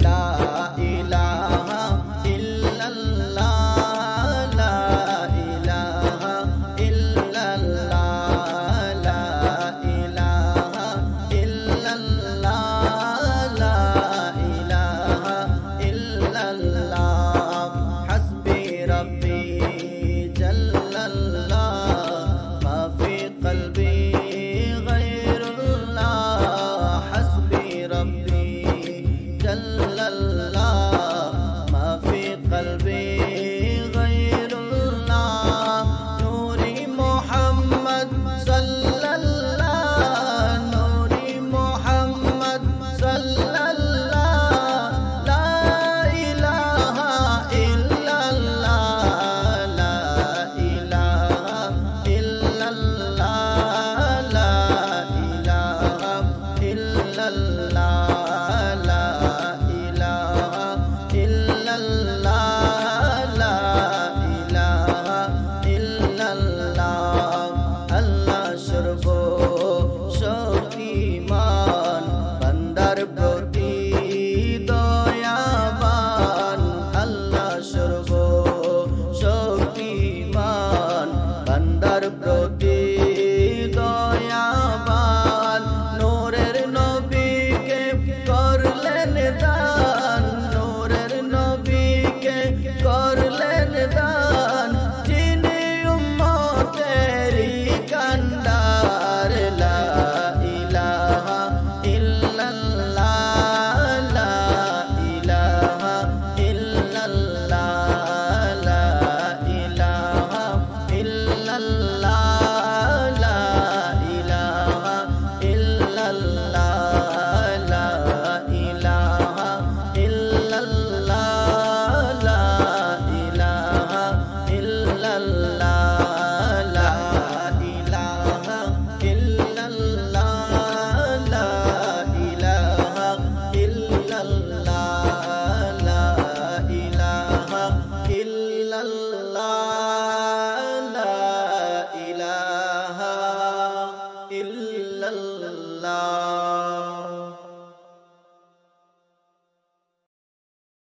লা ইলাহা ইল্লাল্লাহ, লা ইলাহা ইল্লাল্লাহ, লা ইলাহা ইল্লাল্লাহ, লা ইলাহা ইল্লাল্লাহ। হাসবি রব্বি জাল্লাল্লাহ, মা ফি কলবি গায়রুল্লাহ। হাসবি রব্বি জাল্লাল্লাহ, মা ফি কলবি গায়রুল্লাহ। নূরি মুহাম্মদ সাল্লাল্লাহ, নূরি মুহাম্মদ সাল্লাল্লাহ, লা ইলাহা ইল্লাল্লাহ, লা ইলাহা ইল্লাল্লাহ, লা ইলাহা ইল্লাল্লাহ, লা ইলাহা ইল্লাল্লাহ, লা ইলাহা ইল্লাল্লাহ। আল্লাহ সর্বশক্তিমান, বান্দার প্রতি দয়াবান। আল্লাহ সর্বশক্তিমান, বান্দার প্রতি দয়াবান। নূরের নবীকে করলেন দান, নূরের নবীকে করলেন দান। যিনি উম্মতেরি কান্ডার, লা ইলাহা ইল্লাল্লাহ, লা ইলাহা ইল্লাল্লাহ, লা ইলাহা ইল্লাল্লাহ, লা ইলাহা ইল্লাল্লাহ, লা ইলাহা ইল্লাল্লাহ, লা ইলাহা ইল্লাল্লাহ, লা ইলাহা ইল্লাল্লাহ, লা ইলাহা ইল্লাল্লাহ, লা ইলাহা ইল্লাল্লাহ, লা ইলাহা ইল্লাল্লাহ।